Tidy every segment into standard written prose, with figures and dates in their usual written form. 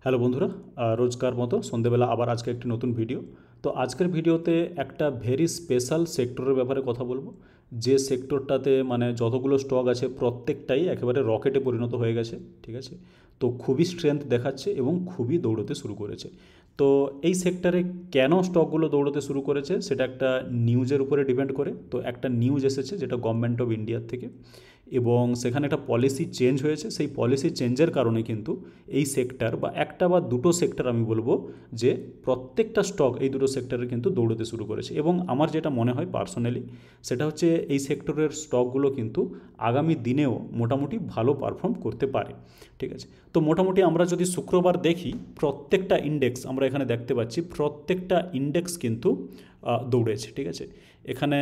Hello বন্ধুরা, রোজকার মতো সন্ধেবেলা আবার আজকে একটি নতুন ভিডিও। তো আজকের ভিডিওতে একটা ভেরি স্পেশাল সেক্টরের ব্যাপারে কথা বলবো, যে সেক্টরটাতে মানে যতগুলো স্টক আছে প্রত্যেকটাই একেবারে রকেটে পরিণত হয়ে গেছে। ঠিক আছে, তো খুবই স্ট্রেংথ দেখাচ্ছে এবং খুবই দৌড়তে শুরু করেছে। তো এই সেক্টরে কেন স্টকগুলো দৌড়তে শুরু করেছে সেটা একটা নিউজের উপরে ডিপেন্ড করে। তো একটা নিউজ এসেছে যেটা গভর্নমেন্ট অফ ইন্ডিয়ার থেকে, এবং সেখানে একটা পলিসি চেঞ্জ হয়েছে। সেই পলিসি চেঞ্জের কারণে কিন্তু এই সেক্টর বা একটা বা দুটো সেক্টর আমি বলবো যে প্রত্যেকটা স্টক এই দুটো সেক্টরে কিন্তু দৌড়তে শুরু করেছে। এবং আমার যেটা মনে হয় পার্সোনালি সেটা হচ্ছে এই সেক্টরের স্টকগুলো কিন্তু আগামী দিনেও মোটামুটি ভালো পারফর্ম করতে পারে। ঠিক আছে, তো মোটামুটি আমরা যদি শুক্রবার দেখি প্রত্যেকটা ইন্ডেক্স আমরা এখানে দেখতে পাচ্ছি, প্রত্যেকটা ইন্ডেক্স কিন্তু দৌড়েছে। ঠিক আছে, এখানে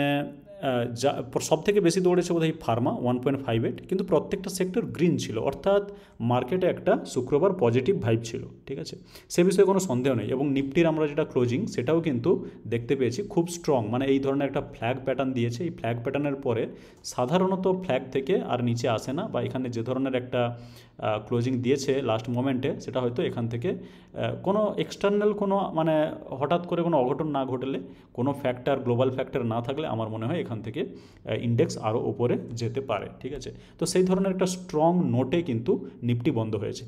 যা সব থেকে বেশি দৌড়েছে বোধহয় ফার্মা 1.58, কিন্তু প্রত্যেকটা সেক্টর গ্রিন ছিল, অর্থাৎ মার্কেটে একটা শুক্রবার পজিটিভ ভাইব ছিল। ঠিক আছে, সে বিষয়ে কোনো সন্দেহ নেই। এবং নিফটির আমরা যেটা ক্লোজিং সেটাও কিন্তু দেখতে পেয়েছি খুব স্ট্রং, মানে এই ধরনের একটা ফ্ল্যাগ প্যাটার্ন দিয়েছে। এই ফ্ল্যাগ প্যাটার্নের পরে সাধারণত ফ্ল্যাগ থেকে আর নিচে আসে না, বা এখানে যে ধরনের একটা ক্লোজিং দিয়েছে লাস্ট মোমেন্টে সেটা হয়তো এখান থেকে কোনো এক্সটার্নাল কোনো মানে হঠাৎ করে কোনো অঘটন না ঘটলে, কোনো ফ্যাক্টর গ্লোবাল ফ্যাক্টর না থাকলে আমার মনে হয় এখান থেকে ইন্ডেক্স আরও ওপরে যেতে পারে। ঠিক আছে, তো সেই ধরনের একটা স্ট্রং নোটে কিন্তু নিফটি বন্ধ হয়েছে।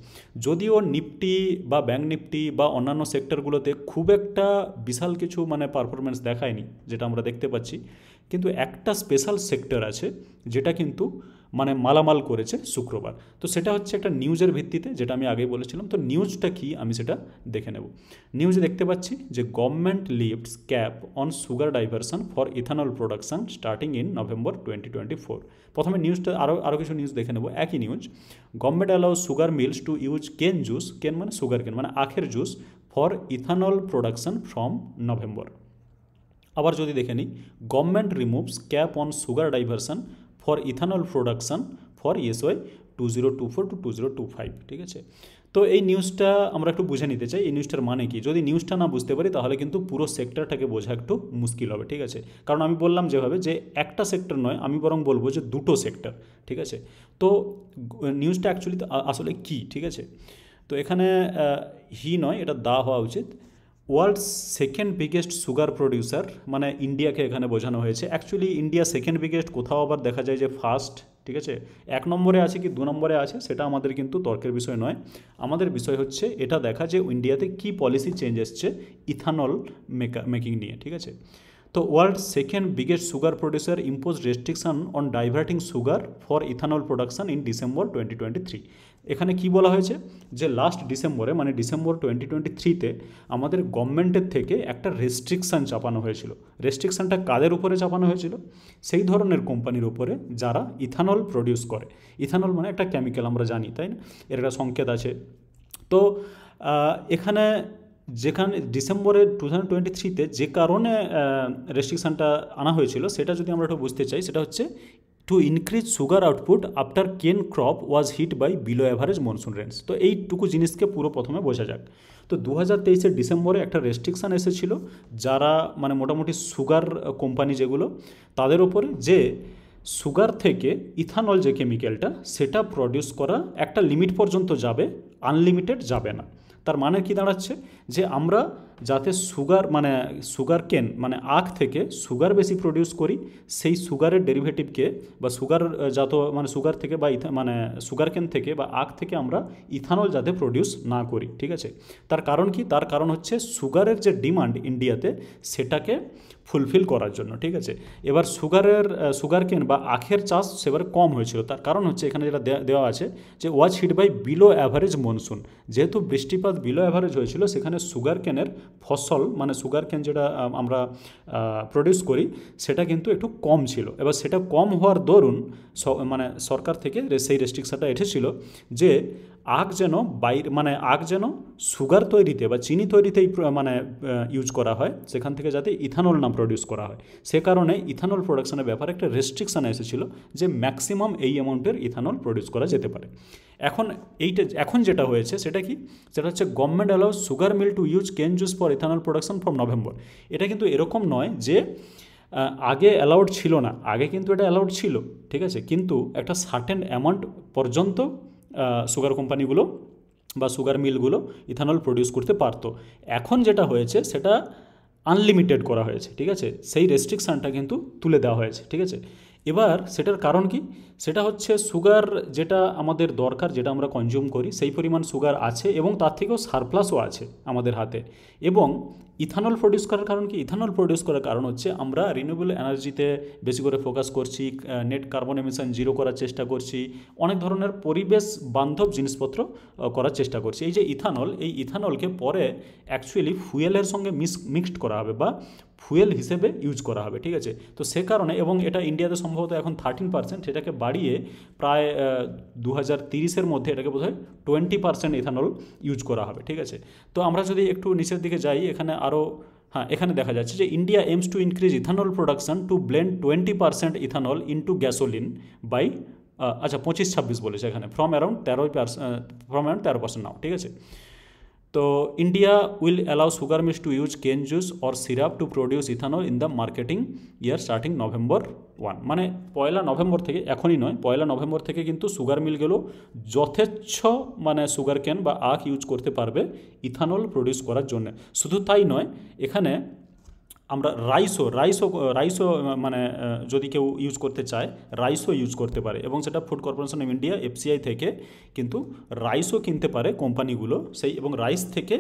যদিও নিফটি বা ব্যাঙ্ক নিফটি বা অন্যান্য সেক্টরগুলোতে খুব একটা বিশাল কিছু মানে পারফরমেন্স দেখায়নি যেটা আমরা দেখতে পাচ্ছি, কিন্তু একটা স্পেশাল সেক্টর আছে যেটা কিন্তু মানে মালামাল করেছে শুক্রবার। তো সেটা হচ্ছে একটা নিউজের ভিত্তিতে, যেটা আমি আগেই বলেছিলাম। তো নিউজটা কি আমি সেটা দেখে নেব। নিউজে দেখতে পাচ্ছি যে government lifts cap on sugar diversion for ethanol production starting in November 2024। প্রথমে নিউজটা আরও কিছু নিউজ দেখে নেব। একই নিউজ, government allow sugar mills to use cane juice, cane মানে সুগার কেন মানে আখের juice, for ethanol production from November. আবার যদি দেখে নিই, government removes cap on sugar diversion for ethanol production for ESY 2024 to 2025। ঠিক আছে, তো এই নিউজটা আমরা একটু বুঝে নিতে চাই এই নিউজটার মানে কি। যদি নিউজটা না বুঝতে পারি তাহলে কিন্তু পুরো সেক্টরটাকে বোঝা একটু মুশকিল হবে। ঠিক আছে, কারণ আমি বললাম যেভাবে যে একটা সেক্টর নয়, আমি বরং বলবো যে দুটো সেক্টর। ঠিক আছে, তো নিউজটা অ্যাকচুয়ালি আসলে কি। ঠিক আছে, তো এখানে হি নয়, এটা দা হওয়া উচিত। World's second biggest sugar producer, মানে ইন্ডিয়াকে এখানে বোঝানো হয়েছে। অ্যাকচুয়ালি ইন্ডিয়া সেকেন্ড বিগেস্ট, কোথাও আবার দেখা যায় যে ফার্স্ট। ঠিক আছে, এক নম্বরে আছে কি দু নম্বরে আছে সেটা আমাদের কিন্তু তর্কের বিষয় নয়। আমাদের বিষয় হচ্ছে এটা দেখা যে ইন্ডিয়াতে কি পলিসি চেঞ্জ এসছে ইথানল মেকিং নিয়ে। ঠিক আছে, তো world second biggest sugar producer impose restriction on ডাইভার্টিং sugar for ethanol production in December 2023। এখানে কি বলা হয়েছে যে লাস্ট ডিসেম্বরে মানে ডিসেম্বর 2023-তে আমাদের গভর্নমেন্টের থেকে একটা রেস্ট্রিকশান চাপানো হয়েছিল। রেস্ট্রিকশানটা কাদের উপরে চাপানো হয়েছিল? সেই ধরনের কোম্পানির উপরে যারা ইথানল প্রডিউস করে। ইথানল মানে একটা কেমিক্যাল, আমরা জানি তাই না, এর একটা সংকেত আছে। তো এখানে যেখানে ডিসেম্বরে 2023-তে যে কারণে রেস্ট্রিকশানটা আনা হয়েছিল সেটা যদি আমরা একটু বুঝতে চাই, সেটা হচ্ছে to increase sugar output after cane crop was hit by below average monsoon rains. তো এইটুকু জিনিসকে পুরো প্রথমে বোঝা যাক। তো 2023-এর ডিসেম্বরে একটা রেস্ট্রিকশান এসেছিল যারা মানে মোটামুটি সুগার কোম্পানি যেগুলো, তাদের ওপরে, যে সুগার থেকে ইথানল যে কেমিক্যালটা সেটা প্রডিউস করা একটা লিমিট পর্যন্ত যাবে, আনলিমিটেড যাবে না। তার মানে কি দাঁড়াচ্ছে যে আমরা যাতে সুগার মানে সুগার কেন মানে আখ থেকে সুগার বেশি প্রডিউস করি, সেই সুগারের ডেরিভেটিভকে বা সুগার যাতে মানে সুগার থেকে বা মানে সুগার কেন থেকে বা আখ থেকে আমরা ইথানল যাতে প্রডিউস না করি। ঠিক আছে, তার কারণ কি? তার কারণ হচ্ছে সুগারের যে ডিমান্ড ইন্ডিয়াতে সেটাকে ফুলফিল করার জন্য। ঠিক আছে, এবার সুগার কেন বা আখের চাষ সেবার কম হয়েছিল। তার কারণ হচ্ছে এখানে যেটা দেওয়া আছে যে was hit by below average monsoon. যেহেতু বৃষ্টিপাত বিলো অ্যাভারেজ হয়েছিল সেখানে সুগার কেনের ফসল মানে সুগার কেন যেটা আমরা প্রডিউস করি সেটা কিন্তু একটু কম ছিল। এবার সেটা কম হওয়ার দরুন মানে সরকার থেকে সেই রেস্ট্রিকশনটা এসেছিল যে আখ যেন মানে আখ যেন সুগার তৈরিতে বা চিনি তৈরিতেই মানে ইউজ করা হয়, সেখান থেকে যাতে ইথানল না প্রডিউস করা হয়। সে কারণে ইথানল প্রোডাকশনের ব্যাপারে একটা রেস্ট্রিকশান এসেছিল যে ম্যাক্সিমাম এই অ্যামাউন্টের ইথানল প্রডিউস করা যেতে পারে। এখন যেটা হয়েছে সেটা কি? সেটা হচ্ছে government allows sugar mill to use cane juice for ethanol production from November. এটা কিন্তু এরকম নয় যে আগে অ্যালাউড ছিল না, আগে কিন্তু এটা অ্যালাউড ছিল। ঠিক আছে, কিন্তু একটা সার্টেন অ্যামাউন্ট পর্যন্ত সুগার কোম্পানিগুলো বা সুগার মিলগুলো ইথানল প্রডিউস করতে পারতো। এখন যেটা হয়েছে সেটা আনলিমিটেড করা হয়েছে, ঠিক আছে, সেই রেস্ট্রিকশানটা কিন্তু তুলে দেওয়া হয়েছে, ঠিক আছে। এবার সেটার কারণ কি, সেটা হচ্ছে সুগার যেটা আমাদের দরকার, যেটা আমরা কনজিউম করি সেই পরিমাণ সুগার আছে এবং তার থেকেও সারপ্লাসও আছে আমাদের হাতে। এবং ইথানল প্রডিউস করার কারণ কি, ইথানল প্রডিউস করার কারণ হচ্ছে আমরা রিনিউয়েবল এনার্জিতে বেশি করে ফোকাস করছি, নেট কার্বন এমিশন জিরো করার চেষ্টা করছি, অনেক ধরনের পরিবেশ বান্ধব জিনিসপত্র করার চেষ্টা করছি। এই যে ইথানল, এই ইথানলকে পরে অ্যাকচুয়ালি ফুয়েলের সঙ্গে মিক্সড করা হবে বা ফুয়েল হিসেবে ইউজ করা হবে, ঠিক আছে। তো সে কারণে, এবং এটা ইন্ডিয়াতে সম্ভবত এখন 13%, সেটাকে বাড়িয়ে প্রায় 2030-এর মধ্যে এটাকে বোধহয় 20% ইথানল ইউজ করা হবে, ঠিক আছে। তো আমরা যদি একটু নিচের দিকে যাই, এখানে আরও, হ্যাঁ, এখানে দেখা যাচ্ছে যে India aims to increase ethanol production to blend 20% ethanol into gasoline by, আচ্ছা 25-26 বলেছে এখানে, ফ্রম অ্যারাউন্ড 13% নাও, ঠিক আছে। তো India will allow sugar mills to use cane juice or syrup to produce ethanol in the marketing year starting November 1, মানে 1 November থেকে, এখনই নয়, 1 নভেম্বর থেকে কিন্তু সুগার মিলগুলো যথেচ্ছ মানে সুগার কেন বা আখ ইউজ করতে পারবে ইথানল প্রডিউস করার জন্য। শুধু তাই নয়, এখানে আমরা রাইসও মানে যদি কেউ ইউজ করতে চায় রাইসও ইউজ করতে পারে, এবং সেটা food corporation of India FCI থেকে কিন্তু রাইসও কিনতে পারে কোম্পানিগুলো সেই, এবং রাইস থেকে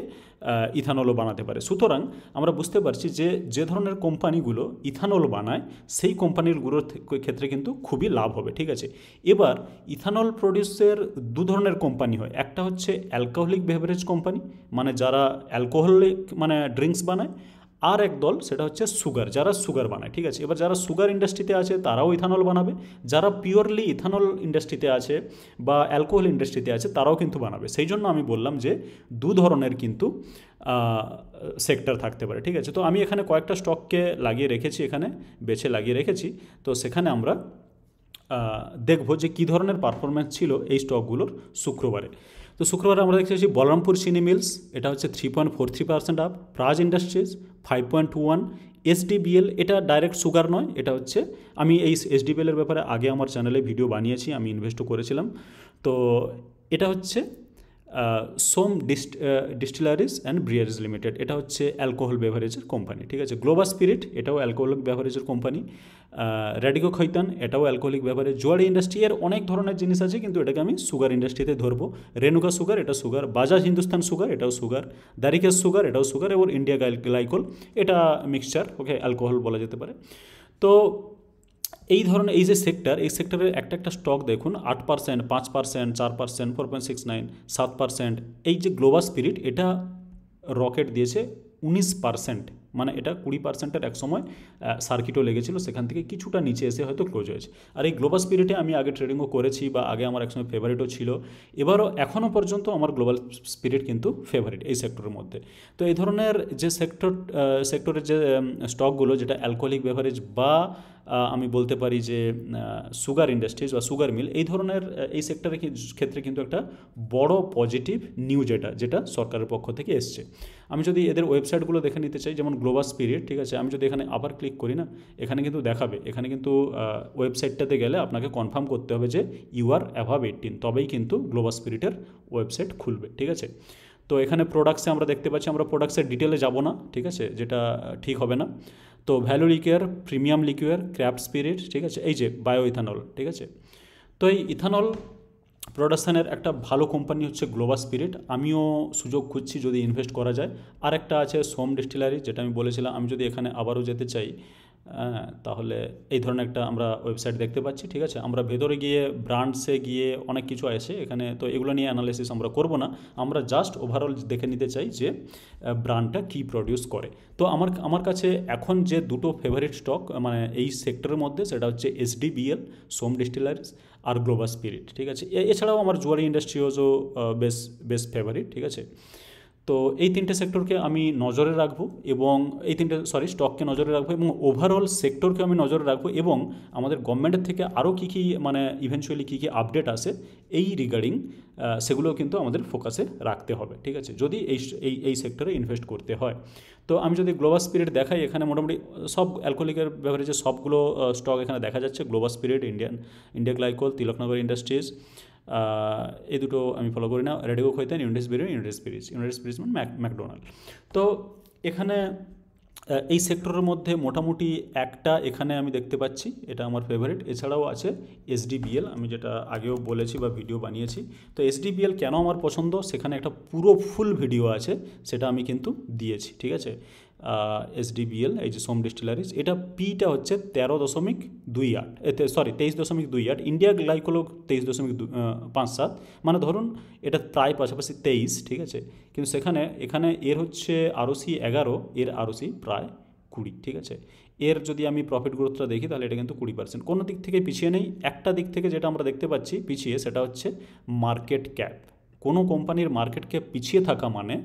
ইথানলও বানাতে পারে। সুতরাং আমরা বুঝতে পারছি যে যে ধরনের কোম্পানিগুলো ইথানল বানায় সেই কোম্পানিগুলোর ক্ষেত্রে কিন্তু খুবই লাভ হবে, ঠিক আছে। এবার ইথানল প্রডিউসের দু ধরনের কোম্পানি হয়, একটা হচ্ছে অ্যালকোহলিক বেভারেজ কোম্পানি, মানে যারা অ্যালকোহলিক মানে ড্রিঙ্কস বানায়, আর এক দল সেটা হচ্ছে সুগার, যারা সুগার বানায়, ঠিক আছে। এবার যারা সুগার ইন্ডাস্ট্রিতে আছে তারাও ইথানল বানাবে, যারা পিওরলি ইথানল ইন্ডাস্ট্রিতে আছে বা অ্যালকোহল ইন্ডাস্ট্রিতে আছে তারাও কিন্তু বানাবে। সেই জন্য আমি বললাম যে দু ধরনের কিন্তু সেক্টর থাকতে পারে, ঠিক আছে। তো আমি এখানে কয়েকটা স্টককে লাগিয়ে রেখেছি, এখানে বেছে লাগিয়ে রেখেছি। তো সেখানে আমরা দেখব যে কী ধরনের পারফরমেন্স ছিল এই স্টকগুলোর শুক্রবারে। তো শুক্রবারে আমরা দেখতে পাচ্ছি বলরামপুর চিনি মিলস, এটা হচ্ছে 3.43% আপ, প্রাজ ইন্ডাস্ট্রিজ 5.21, SDBL, এটা ডাইরেক্ট সুগার নয়, এটা হচ্ছে, আমি এই SDBL-এর ব্যাপারে আগে আমার চ্যানেলে ভিডিও বানিয়েছি, আমি ইনভেস্টও করেছিলাম। তো এটা হচ্ছে সোম ডিস্টিলারিজ অ্যান্ড ব্রিয়ারিজ লিমিটেড, এটা হচ্ছে অ্যালকোহল বেভারেজের কোম্পানি, ঠিক আছে। গ্লোবাল স্পিরিট, এটাও অ্যালকোহলিক বেভারেজের কোম্পানি। র্যাডিকো খৈতান, এটাও অ্যালকোহলিক বেভারেজ। জুয়ারি ইন্ডাস্ট্রি, এর অনেক ধরনের জিনিস আছে কিন্তু এটাকে আমি সুগার ইন্ডাস্ট্রিতে ধরবো। রেনুকা সুগার, এটা সুগার। বাজাজ হিন্দুস্তান সুগার, এটাও সুগার। দারিকেশ সুগার, এটাও সুগার। এবং ইন্ডিয়া গ্লাইকোল, এটা মিক্সচার, ওকে, অ্যালকোহল বলা যেতে পারে। তো এই ধরনের এই যে সেক্টর, এই সেক্টরের একটা একটা স্টক দেখুন, 8%, 5%, 4%, 4.69, 7%। এই যে গ্লোবাল স্পিরিট, এটা রকেট দিয়েছে 19%, মানে এটা 20%-এর এক সময় সার্কিটও লেগেছিল, সেখান থেকে কিছুটা নিচে এসে হয়তো ক্লোজ হয়েছে। আর এই গ্লোবাল স্পিরিটে আমি আগে ট্রেডিংও করেছি, বা আগে আমার একসময় ফেভারিটও ছিল, এবারও এখনও পর্যন্ত আমার গ্লোবাল স্পিরিট কিন্তু ফেভারিট এই সেক্টরের মধ্যে। তো এই ধরনের যে সেক্টরের যে স্টকগুলো, যেটা অ্যালকোহলিক বেভারেজ বা আমি বলতে পারি যে সুগার ইন্ডাস্ট্রিজ বা সুগার মিল, এই ধরনের এই সেক্টরের ক্ষেত্রে কিন্তু একটা বড় পজিটিভ নিউজ যেটা সরকারের পক্ষ থেকে এসছে। আমি যদি এদের ওয়েবসাইটগুলো দেখে নিতে চাই, যেমন গ্লোবাল স্পিরিট, ঠিক আছে, আমি যদি এখানে আবার ক্লিক করি না, এখানে কিন্তু দেখাবে, এখানে কিন্তু ওয়েবসাইটটাতে গেলে আপনাকে কনফার্ম করতে হবে যে ইউ আর অ্যাভাব 18, তবেই কিন্তু গ্লোবাল স্পিরিটের ওয়েবসাইট খুলবে, ঠিক আছে। তো এখানে প্রোডাক্টসে আমরা দেখতে পাচ্ছি, আমরা প্রোডাক্টসের ডিটেলে যাব না, ঠিক আছে, যেটা ঠিক হবে না। তো value liquor, premium liquor, craft spirit, ঠিক আছে, এই যে বায়ো ইথানল, ঠিক আছে। তো এই ইথানল প্রোডাকশানের একটা ভালো কোম্পানি হচ্ছে গ্লোবাল স্পিরিট, আমিও সুযোগ খুঁজছি যদি ইনভেস্ট করা যায়। আর একটা আছে সোম ডিস্টিলারি, যেটা আমি বলেছিলাম। আমি যদি এখানে আবারও যেতে চাই, তাহলে এই ধরনের একটা আমরা ওয়েবসাইট দেখতে পাচ্ছি, ঠিক আছে। আমরা ভেতরে গিয়ে ব্র্যান্ডসে গিয়ে অনেক কিছু আছে এখানে, তো এগুলো নিয়ে অ্যানালাইসিস আমরা করব না, আমরা জাস্ট ওভারঅল দেখে নিতে চাই যে ব্র্যান্ডটা কী প্রডিউস করে। তো আমার কাছে এখন যে দুটো ফেভারিট স্টক মানে এই সেক্টরের মধ্যে, সেটা হচ্ছে SDBL, সোম ডিস্টিলারিজ, আর গ্লোবাল স্পিরিট, ঠিক আছে। এছাড়াও আমার জুয়ারি ইন্ডাস্ট্রিজও বেশ ফেভারিট, ঠিক আছে। তো এই তিনটে সেক্টরকে আমি নজরে রাখবো, এবং এই তিনটে স্টককে নজরে রাখবো, এবং ওভারঅল সেক্টরকে আমি নজরে রাখবো, এবং আমাদের গভর্নমেন্টের থেকে আরও কী কী মানে ইভেনচুয়ালি কী কী আপডেট আসে এই রিগার্ডিং, সেগুলো কিন্তু আমাদের ফোকাসে রাখতে হবে, ঠিক আছে, যদি এই সেক্টরে ইনভেস্ট করতে হয়। তো আমি যদি গ্লোবাল স্পিরিট দেখাই, এখানে মোটামুটি সব অ্যালকোহলিকের বেভারেজের সবগুলো স্টক এখানে দেখা যাচ্ছে। Global spirit, India glycol, Tilaknagar industries, এই দুটো আমি ফলো করি না। রেডিগো খৈতান, ইউনাইটেড স্পিরিটস মানে ম্যাকডোনাল্ড। তো এখানে এই সেক্টরের মধ্যে মোটামুটি একটা এখানে আমি দেখতে পাচ্ছি, এটা আমার ফেভারিট। এছাড়াও আছে এসডিবিএল, আমি যেটা আগেও বলেছি বা ভিডিও বানিয়েছি। তো এসডিবিএল কেন আমার পছন্দ, সেখানে একটা পুরো ফুল ভিডিও আছে, সেটা আমি কিন্তু দিয়েছি, ঠিক আছে। এসডিবিএল, এই যে সোম ডিস্টিলারিজ, এটা পিটা হচ্ছে 23.28, ইন্ডিয়া গ্লাইকোলগ 23.57, মানে ধরুন এটা প্রায় পাশাপাশি 23, ঠিক আছে। কিন্তু এখানে এর হচ্ছে আরওসি 11, এর আরওসি প্রায় 20, ঠিক আছে। এর যদি আমি প্রফিট গ্রোথটা দেখি তাহলে এটা কিন্তু 20%, কোনো দিক থেকে পিছিয়ে নেই। একটা দিক থেকে যেটা আমরা দেখতে পাচ্ছি পিছিয়ে, সেটা হচ্ছে মার্কেট ক্যাপ। কোনো কোম্পানির মার্কেট ক্যাপ পিছিয়ে থাকা মানে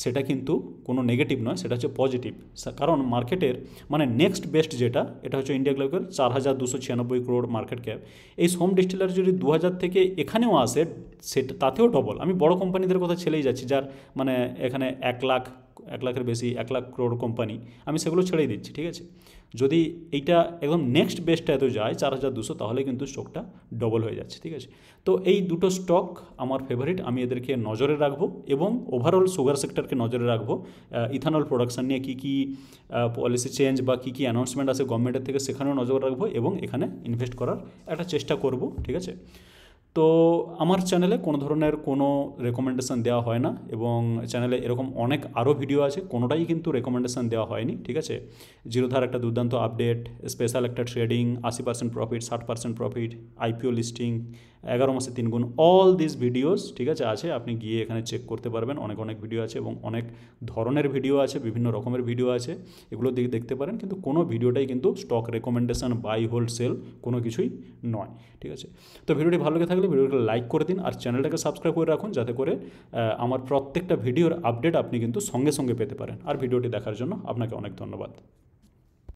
সেটা কিন্তু কোনো নেগেটিভ নয়, সেটা হচ্ছে পজিটিভ। কারণ মার্কেটের মানে নেক্সট বেস্ট যেটা, এটা হচ্ছে India global 4,296 crore market cap. এই সোম ডিস্টিলারি যদি 2000 থেকে এখানেও আসে, সেটা তাতেও ডবল। আমি বড় কোম্পানিদের কথা ছেড়েই যাচ্ছি, যার মানে এখানে 1 লাখের বেশি, 1 লাখ করোড় কোম্পানি, আমি সেগুলো ছেড়েই দিচ্ছি, ঠিক আছে। যদি এইটা একদম নেক্সট বেস্টটা এত যায় 4,200, তাহলে কিন্তু স্টকটা ডবল হয়ে যাচ্ছে, ঠিক আছে। তো এই দুটো স্টক আমার ফেভারিট, আমি এদেরকে নজরে রাখবো এবং ওভারঅল সুগার সেক্টরকে নজরে রাখবো। ইথানল প্রোডাকশান নিয়ে কী কী পলিসি চেঞ্জ বা কী কী অ্যানাউন্সমেন্ট আছে গভর্নমেন্টের থেকে, সেখানেও নজর রাখবো এবং এখানে ইনভেস্ট করার একটা চেষ্টা করব, ঠিক আছে। তো আমার চ্যানেলে কোনো ধরনের কোনো রেকমেন্ডেশান দেওয়া হয় না, এবং চ্যানেলে এরকম অনেক আরও ভিডিও আছে, কোনোটাই কিন্তু রেকমেন্ডেশান দেওয়া হয়নি, ঠিক আছে। জিরোধার একটা দুর্দান্ত আপডেট, স্পেশাল একটা trading, 80% profit, 60% profit, IPO listing, 11 মাসে 3 গুণ, অল দিস ভিডিওস, ঠিক আছে। আপনি গিয়ে এখানে চেক করতে পারবেন, অনেক ভিডিও আছে এবং অনেক ধরনের ভিডিও আছে, বিভিন্ন রকমের ভিডিও আছে, এগুলো দেখতে পারেন। কিন্তু কোনো ভিডিওটাই কিন্তু stock recommendation, buy hold sell কোনো কিছুই নয়, ঠিক আছে। তো ভিডিওটি ভালো লেগে থাকলে ভিডিওটাকে লাইক করে দিন, আর চ্যানেলটাকে সাবস্ক্রাইব করে রাখুন, যাতে করে আমার প্রত্যেকটা ভিডিওর আপডেট আপনি কিন্তু সঙ্গে সঙ্গে পেতে পারেন। আর ভিডিওটি দেখার জন্য আপনাকে অনেক ধন্যবাদ।